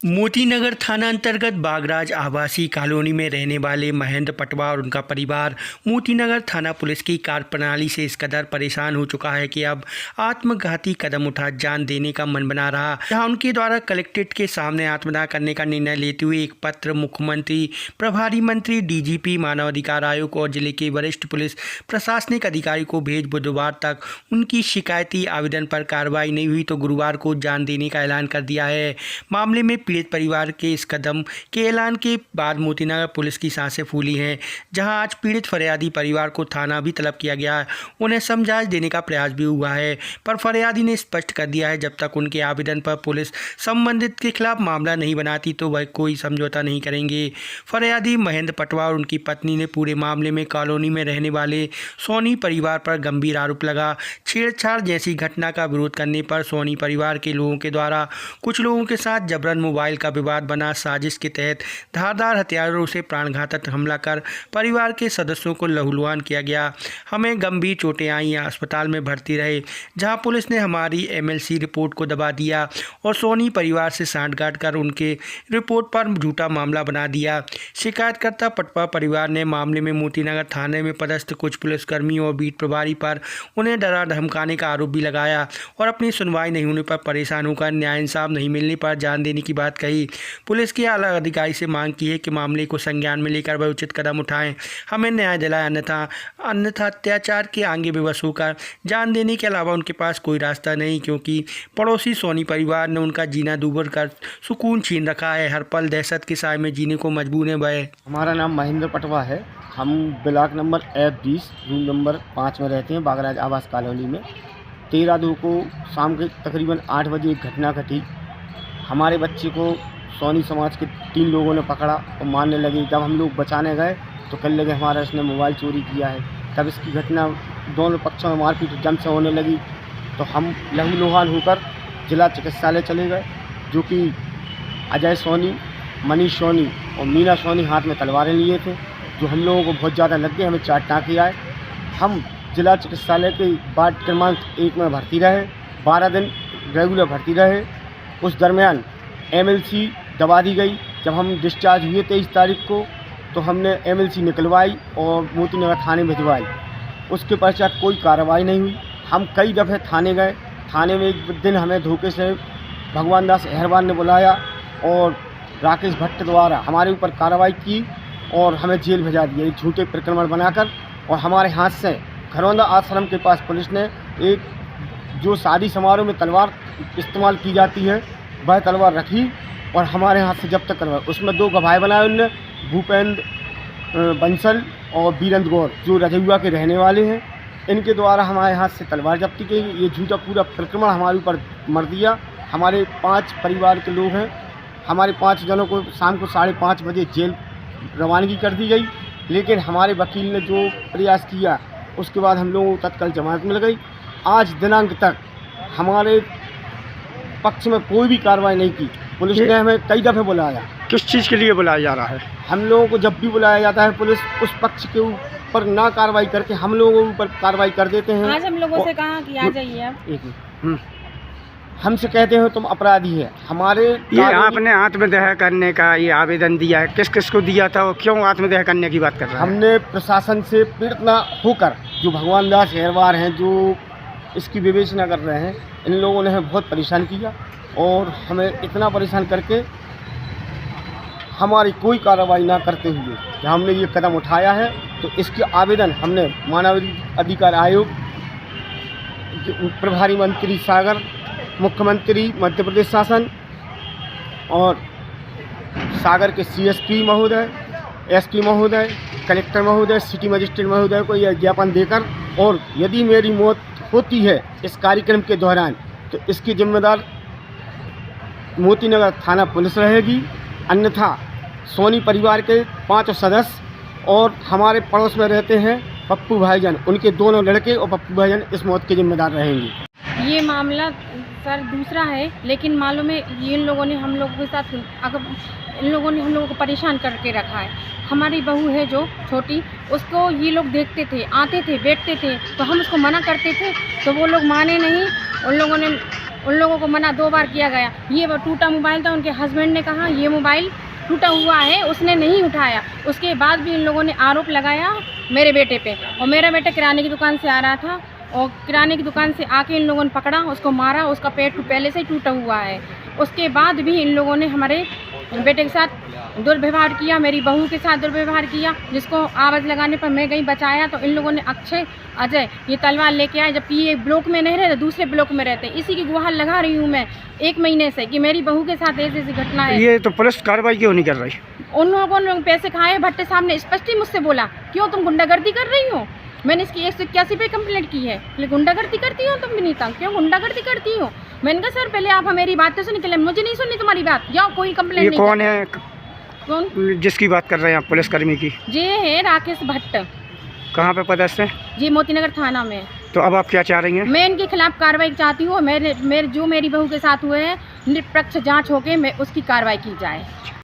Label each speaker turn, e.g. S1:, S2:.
S1: मोतीनगर थाना अंतर्गत बागराज आवासीय कॉलोनी में रहने वाले महेंद्र पटवा और उनका परिवार मोतीनगर थाना पुलिस की कार्यप्रणाली से इस कदर परेशान हो चुका है कि अब आत्मघाती कदम उठा जान देने का मन बना रहा। जहां उनके द्वारा कलेक्ट्रेट के सामने आत्मदाह करने का निर्णय लेते हुए एक पत्र मुख्यमंत्री, प्रभारी मंत्री, डीजीपी, मानव अधिकार आयोग और जिले के वरिष्ठ पुलिस प्रशासनिक अधिकारी को भेज बुधवार तक उनकी शिकायती आवेदन पर कार्रवाई नहीं हुई तो गुरुवार को जान देने का ऐलान कर दिया है। मामले में पीड़ित परिवार के इस कदम के ऐलान के बाद मोतीनगर पुलिस की सांसें फूली हैं, जहां आज पीड़ित फरियादी परिवार को थाना भी तलब किया गया है। उन्हें समझाइश देने का प्रयास भी हुआ है, पर फरियादी ने स्पष्ट कर दिया है जब तक उनके आवेदन पर पुलिस संबंधित के खिलाफ मामला नहीं बनाती तो वह कोई समझौता नहीं करेंगे। फरियादी महेंद्र पटवा और उनकी पत्नी ने पूरे मामले में कॉलोनी में रहने वाले सोनी परिवार पर गंभीर आरोप लगा। छेड़छाड़ जैसी घटना का विरोध करने पर सोनी परिवार के लोगों के द्वारा कुछ लोगों के साथ जबरन मोबाइल का विवाद बना। साजिश के तहत धारदार हथियारों से प्राणघातक हमला कर परिवार के सदस्यों को लहूलुहान किया गया। हमें गंभीर चोटें आई, अस्पताल में भर्ती रहे, जहां पुलिस ने हमारी एमएलसी रिपोर्ट को दबा दिया और सोनी परिवार से सांठगांठ कर उनके रिपोर्ट पर झूठा मामला बना दिया। शिकायतकर्ता पटवा परिवार ने मामले में मोतीनगर थाने में पदस्थ कुछ पुलिसकर्मियों और बीट प्रभारी पर उन्हें डरा धमकाने का आरोप भी लगाया और अपनी सुनवाई नहीं होने पर परेशान होकर न्याय इंसाफ नहीं मिलने पर जान देने की बात कही। पुलिस के आला अधिकारी से मांग की है कि मामले को संज्ञान में लेकर वह उचित कदम उठाएं, हमें न्याय दिलाएं, अन्यथा अत्याचार के आगे बेबस होकर जान देने के अलावा उनके पास कोई रास्ता नहीं, क्योंकि पड़ोसी सोनी परिवार ने उनका जीना दूभर कर सुकून छीन रखा है। हर पल दहशत के साए में जीने को मजबूर है वह।
S2: हमारा नाम महेंद्र पटवा है। हम block number F20 room number 5 में रहते हैं, बागराज आवास कॉलोनी में। 13/2 को शाम के तकरीबन 8 बजे एक घटना घटी। हमारे बच्चे को सोनी समाज के 3 लोगों ने पकड़ा और मारने लगे। जब हम लोग बचाने गए तो कहने लगे हमारा इसने मोबाइल चोरी किया है। तब इसकी घटना दोनों पक्षों में मारपीट जम से होने लगी तो हम लहूलुहान होकर जिला चिकित्सालय चले गए, जो कि अजय सोनी, मनीष सोनी और मीना सोनी हाथ में तलवारें लिए थे, जो हम लोगों को बहुत ज़्यादा लग गए। हमें 4 टाँके आए। हम जिला चिकित्सालय के वार्ड क्रमांक 1 में भर्ती रहे, 12 दिन रेगुलर भर्ती रहे। उस दरमियान एमएलसी दबा दी गई। जब हम डिस्चार्ज हुए 23 तारीख को तो हमने एमएलसी निकलवाई और मोतीनगर थाने भिजवाई। उसके पश्चात कोई कार्रवाई नहीं हुई। हम कई दफ़े थाने गए। थाने में एक दिन हमें धोखे से भगवान दास अहरवान ने बुलाया और राकेश भट्ट द्वारा हमारे ऊपर कार्रवाई की और हमें जेल भेजा दिया एक झूठे प्रकरण बनाकर। और हमारे हाथ से घरौंदा आश्रम के पास पुलिस ने एक जो शादी समारोह में तलवार इस्तेमाल की जाती है वह तलवार रखी और हमारे हाथ से जब्त करवाई। उसमें 2 गवाह बनाए उनने, भूपेंद्र बंसल और वीरेंद्र गौर, जो रजौआ के रहने वाले हैं। इनके द्वारा हमारे हाथ से तलवार जब्ती की। ये झूठा पूरा प्रक्रमण हमारे ऊपर मर दिया। हमारे 5 परिवार के लोग हैं। हमारे 5 जनों को शाम को 5:30 बजे जेल रवानगी कर दी गई, लेकिन हमारे वकील ने जो प्रयास किया उसके बाद हम लोगों को तत्काल जमानत मिल गई। आज दिनांक तक हमारे पक्ष में कोई भी कार्रवाई नहीं की। पुलिस ने हमें कई दफ़े बुलाया।
S1: किस चीज़ के लिए बुलाया जा रहा है?
S2: हम लोगों को जब भी बुलाया जाता है पुलिस उस पक्ष के ऊपर ना कार्रवाई करके हम लोगों के ऊपर कार्रवाई कर देते हैं।
S3: आज हम लोगों से कहा कि आ जाइए आप।
S2: एक हमसे कहते हैं तुम अपराधी है। हमारे
S4: ये आपने आत्मदाह करने का ये आवेदन दिया है, किस किस को दिया था और क्यों आत्मदाह करने की बात कर रहे हैं?
S2: हमने प्रशासन से पीड़ित न होकर, जो भगवान दास अहरवार हैं जो इसकी विवेचना कर रहे हैं, इन लोगों ने हमें बहुत परेशान किया और हमें इतना परेशान करके हमारी कोई कार्रवाई ना करते हुए जब हमने ये कदम उठाया है तो इसके आवेदन हमने मानव अधिकार आयोग, प्रभारी मंत्री सागर, मुख्यमंत्री मध्य प्रदेश शासन और सागर के CSP महोदय, SP महोदय, कलेक्टर महोदय, सिटी मजिस्ट्रेट महोदय को यह ज्ञापन देकर, और यदि मेरी मौत होती है इस कार्यक्रम के दौरान तो इसकी जिम्मेदार मोतीनगर थाना पुलिस रहेगी, अन्यथा सोनी परिवार के 5 सदस्य और हमारे पड़ोस में रहते हैं पप्पू भाईजान, उनके दोनों लड़के और पप्पू भाईजान इस मौत के जिम्मेदार रहेंगे।
S3: ये मामला सर दूसरा है, लेकिन मालूम है इन लोगों ने हम लोगों के साथ इन लोगों ने हम लोगों को परेशान करके रखा है। हमारी बहू है जो छोटी, उसको ये लोग देखते थे, आते थे, बैठते थे, तो हम उसको मना करते थे तो वो लोग माने नहीं। उन लोगों ने उन लोगों को मना 2 बार किया गया। ये वो टूटा मोबाइल था, उनके हस्बैंड ने कहा ये मोबाइल टूटा हुआ है, उसने नहीं उठाया। उसके बाद भी इन लोगों ने आरोप लगाया मेरे बेटे पे, और मेरा बेटा किराने की दुकान से आ रहा था और किराने की दुकान से आके इन लोगों ने पकड़ा, उसको मारा, उसका पेट पहले से ही टूटा हुआ है। उसके बाद भी इन लोगों ने हमारे बेटे के साथ दुर्व्यवहार किया, मेरी बहू के साथ दुर्व्यवहार किया, जिसको आवाज़ लगाने पर मैं गई बचाया तो इन लोगों ने अजय ये तलवार लेके आए, जबकि ये ब्लॉक में नहीं रहते, दूसरे ब्लॉक में रहते। इसी की गुहार लगा रही हूँ मैं 1 महीने से कि मेरी बहू के साथ ऐसी ऐसी घटना है।
S4: ये तो पुलिस कार्रवाई क्यों नहीं कर रही?
S3: उन लोगों ने पैसे खाए। भट्टे साहब ने स्पष्ट ही मुझसे बोला, क्यों तुम गुंडागर्दी कर रही हो? मैंने इसकी 181 पे कंप्लेंट की है, गुंडागर्दी करती हो तुम विनीता, क्यों गुंडागर्दी करती हो? मैंने कहा सर पहले आप मेरी बात तो सुनिए, मुझे नहीं सुननी तुम्हारी बात, जाओ कोई कंप्लेंट
S4: ये
S3: नहीं।
S4: कौन है
S3: कौन
S4: जिसकी बात कर रहे हैं आप, पुलिसकर्मी की?
S3: ये है राकेश भट्ट
S4: कहाँ पे पदस्थ है?
S3: जी, मोतीनगर थाना में।
S4: तो अब आप क्या चाह रही हैं?
S3: मैं इनके खिलाफ कार्रवाई चाहती हूँ। जो मेरी बहू के साथ हुए हैं निष्पक्ष जांच होके मैं उसकी कार्रवाई की जाए।